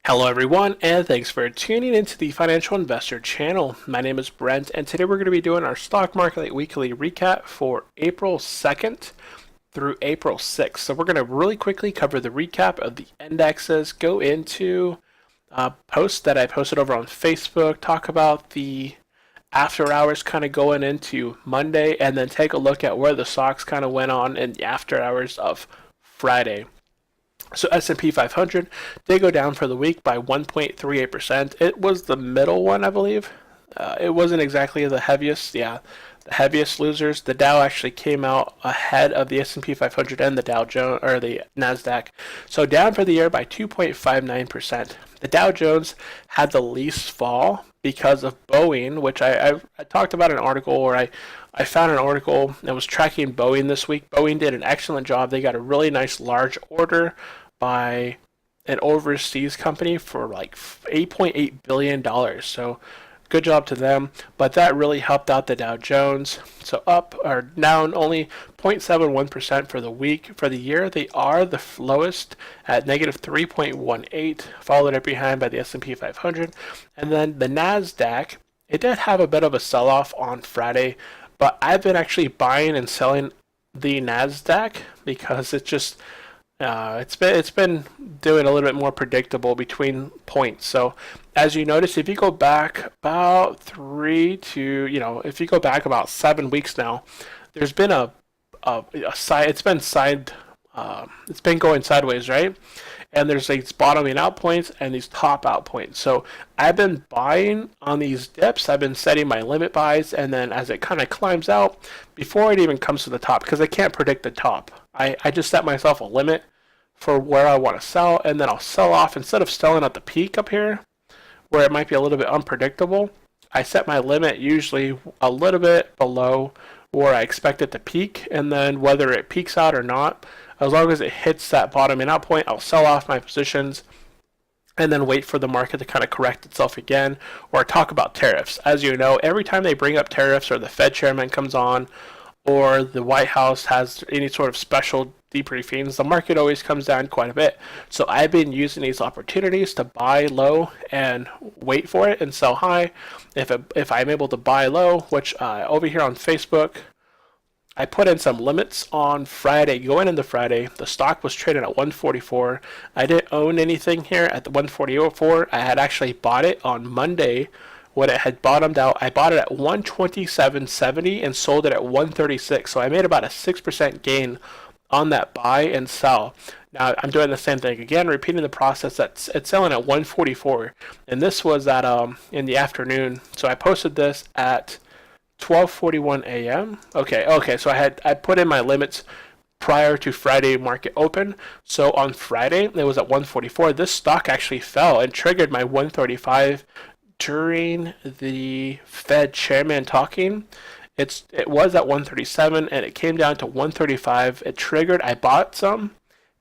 Hello everyone, and thanks for tuning into the Financial Investor channel. My name is Brent, and today we're going to be doing our stock market weekly recap for April 2nd through April 6th. So we're going to really quickly cover the recap of the indexes, go into posts that I posted over on Facebook, talk about the after hours kind of going into Monday, and then take a look at where the stocks kind of went on in the after hours of Friday. So S&P 500 did go down for the week by 1.38%. It was the middle one, I believe. It wasn't exactly the heaviest. Yeah, the heaviest losers. The Dow actually came out ahead of the S&P 500 and the Dow Jones or the NASDAQ. So down for the year by 2.59%. The Dow Jones had the least fall because of Boeing, which I talked about an article, or I found an article that was tracking Boeing this week. Boeing did an excellent job. They got a really nice large order by an overseas company for like $8.8 billion. So good job to them. But that really helped out the Dow Jones. So up or down only 0.71% for the week. For the year, they are the lowest at negative 3.18, followed up behind by the S&P 500. And then the NASDAQ, it did have a bit of a sell-off on Friday, but I've been actually buying and selling the NASDAQ because it's been doing a little bit more predictable between points. So as you notice, if you go back about if you go back about 7 weeks now, there's been a side. It's been going sideways, right? And there's these bottoming out points and these top out points. So I've been buying on these dips. I've been setting my limit buys, and then as it kind of climbs out, before it even comes to the top, because I can't predict the top, I just set myself a limit for where I want to sell, and then I'll sell off. Instead of selling at the peak up here, where it might be a little bit unpredictable, I set my limit usually a little bit below where I expect it to peak, and then whether it peaks out or not, as long as it hits that bottoming out point, I'll sell off my positions and then wait for the market to kind of correct itself again, or talk about tariffs. As you know, every time they bring up tariffs, or the Fed chairman comes on, or the White House has any sort of special debriefings, the market always comes down quite a bit. So I've been using these opportunities to buy low and wait for it and sell high. If I'm able to buy low, which over here on Facebook, I put in some limits on Friday. Going into Friday, the stock was trading at 144. I didn't own anything here at the 144. I had actually bought it on Monday when it had bottomed out. I bought it at 127.70 and sold it at 136. So I made about a 6% gain on that buy and sell. Now I'm doing the same thing again, repeating the process. It's selling at 144, and this was at in the afternoon. So I posted this at 12:41 a.m. Okay. So I put in my limits prior to Friday market open. So on Friday it was at 144. This stock actually fell and triggered my 135 during the Fed chairman talking. It was at 137 and it came down to 135. It triggered. I bought some.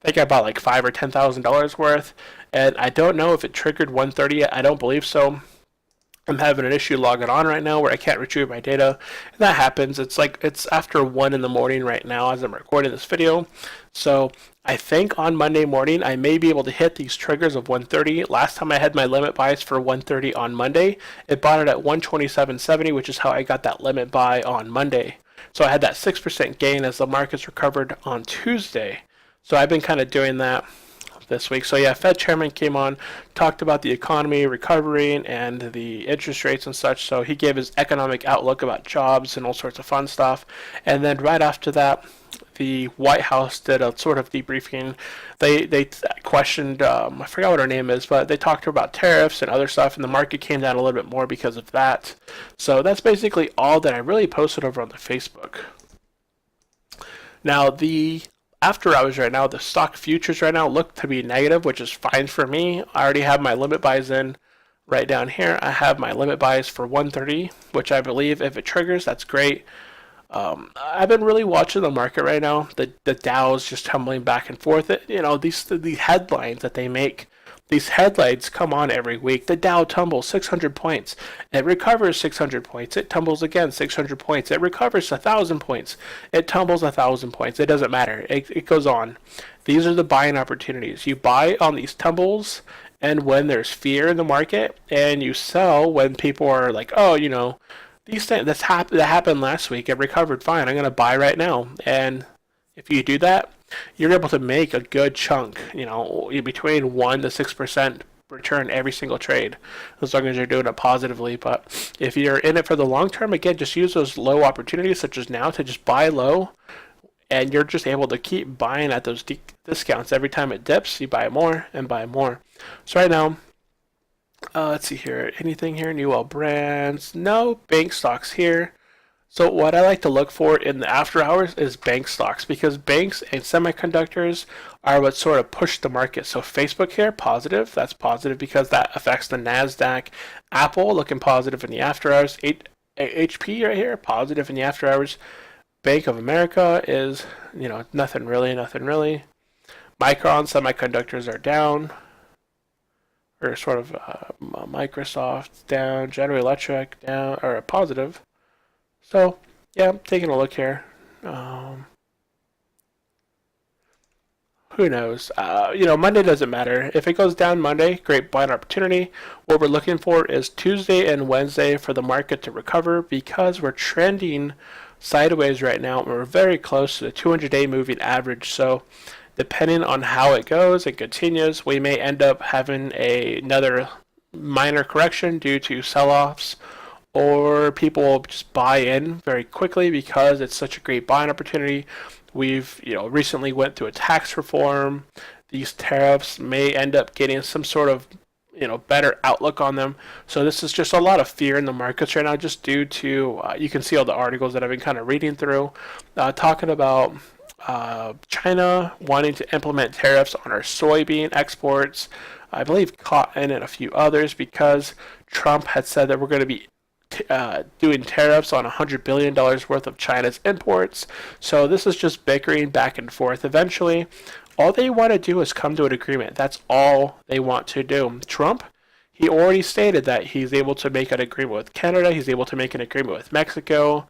I think I bought like $5,000 or $10,000 worth, and I don't know if it triggered 130 yet. I don't believe so. I'm having an issue logging on right now where I can't retrieve my data. And that happens. It's after 1 in the morning right now as I'm recording this video. So I think on Monday morning I may be able to hit these triggers of 130. Last time I had my limit buys for 130 on Monday, it bought it at 127.70, which is how I got that limit buy on Monday. So I had that 6% gain as the markets recovered on Tuesday. So I've been kind of doing that this week. So yeah, Fed chairman came on, talked about the economy recovering and the interest rates and such. So he gave his economic outlook about jobs and all sorts of fun stuff. And then right after that, the White House did a sort of debriefing. They questioned, I forgot what her name is, but they talked about tariffs and other stuff, and the market came down a little bit more because of that. So that's basically all that I really posted over on the Facebook. Now the after hours right now, the stock futures right now look to be negative, which is fine for me. I already have my limit buys in right down here. I have my limit buys for 130, which I believe if it triggers, that's great. I've been really watching the market right now. The Dow's just tumbling back and forth. These headlines that they make, these headlines come on every week. The Dow tumbles 600 points. It recovers 600 points. It tumbles again 600 points. It recovers 1,000 points. It tumbles 1,000 points. It doesn't matter. It goes on. These are the buying opportunities. You buy on these tumbles And when there's fear in the market, and you sell when people are like, oh, these things that happened last week, it recovered fine. I'm going to buy right now. And if you do that, you're able to make a good chunk, between 1 to 6% return every single trade, as long as you're doing it positively. But if you're in it for the long term, again, just use those low opportunities such as now to just buy low, and you're just able to keep buying at those discounts. Every time it dips, you buy more and buy more. So right now, let's see here. Anything here? New Well Brands? No. Bank stocks here. So what I like to look for in the after hours is bank stocks, because banks and semiconductors are what sort of push the market. So Facebook here, positive. That's positive because that affects the NASDAQ. Apple looking positive in the after hours. HP right here, positive in the after hours. Bank of America is, nothing really. Micron semiconductors are down, or sort of Microsoft down, General Electric down, or positive. So, yeah, I'm taking a look here. Who knows? Monday doesn't matter. If it goes down Monday, great buying opportunity. What we're looking for is Tuesday and Wednesday for the market to recover, because we're trending sideways right now. We're very close to the 200-day moving average. So, depending on how it goes and continues, we may end up having another minor correction due to sell-offs, or people will just buy in very quickly because it's such a great buying opportunity. We've recently went through a tax reform. These tariffs may end up getting some sort of better outlook on them. So this is just a lot of fear in the markets right now, just due to you can see all the articles that I've been kind of reading through, talking about China wanting to implement tariffs on our soybean exports, I believe cotton and a few others, because Trump had said that we're going to be doing tariffs on $100 billion worth of China's imports. So this is just bickering back and forth. Eventually, all they want to do is come to an agreement. That's all they want to do. Trump, he already stated that he's able to make an agreement with Canada, he's able to make an agreement with Mexico,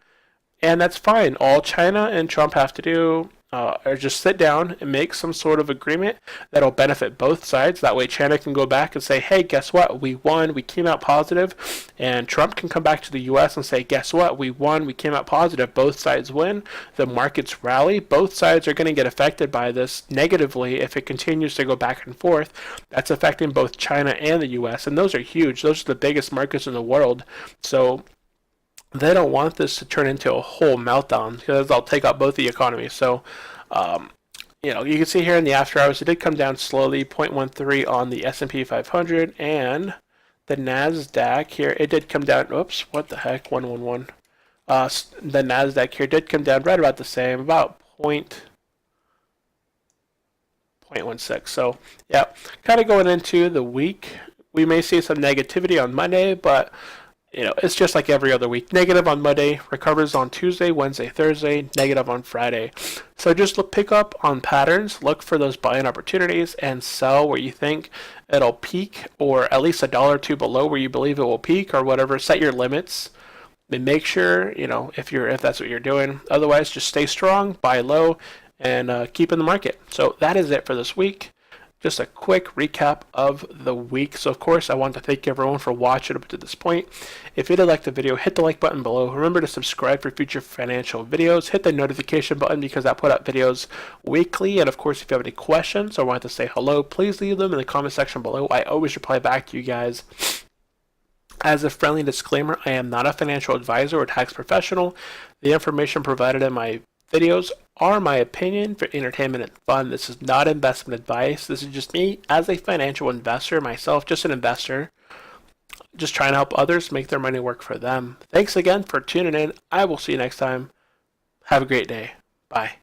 and that's fine. All China and Trump have to do or just sit down and make some sort of agreement that'll benefit both sides. That way China can go back and say, hey, guess what? We won. We came out positive. And Trump can come back to the U.S. and say, guess what? We won. We came out positive. Both sides win. The markets rally. Both sides are going to get affected by this negatively if it continues to go back and forth. That's affecting both China and the U.S. And those are huge. Those are the biggest markets in the world. So they don't want this to turn into a whole meltdown, because they'll take out both the economies. So, you can see here in the after hours, it did come down slowly, 0.13 on the S&P 500, and the NASDAQ here, it did come down. Oops, what the heck? 111. The NASDAQ here did come down right about the same, about 0.16. So, yeah, kind of going into the week, we may see some negativity on Monday, but it's just like every other week. Negative on Monday, recovers on Tuesday, Wednesday, Thursday, negative on Friday. So just pick up on patterns, look for those buying opportunities, and sell where you think it'll peak, or at least $1 or $2 below where you believe it will peak, or whatever. Set your limits. And make sure, if that's what you're doing. Otherwise, just stay strong, buy low, and keep in the market. So that is it for this week. Just a quick recap of the week. So, of course, I want to thank everyone for watching up to this point. If you did like the video, hit the like button below. Remember to subscribe for future financial videos. Hit the notification button, because I put out videos weekly. And, of course, if you have any questions or want to say hello, please leave them in the comment section below. I always reply back to you guys. As a friendly disclaimer, I am not a financial advisor or tax professional. The information provided in my videos are my opinion for entertainment and fun. This is not investment advice. This is just me as a financial investor, myself, just an investor, just trying to help others make their money work for them. Thanks again for tuning in. I will see you next time. Have a great day. Bye.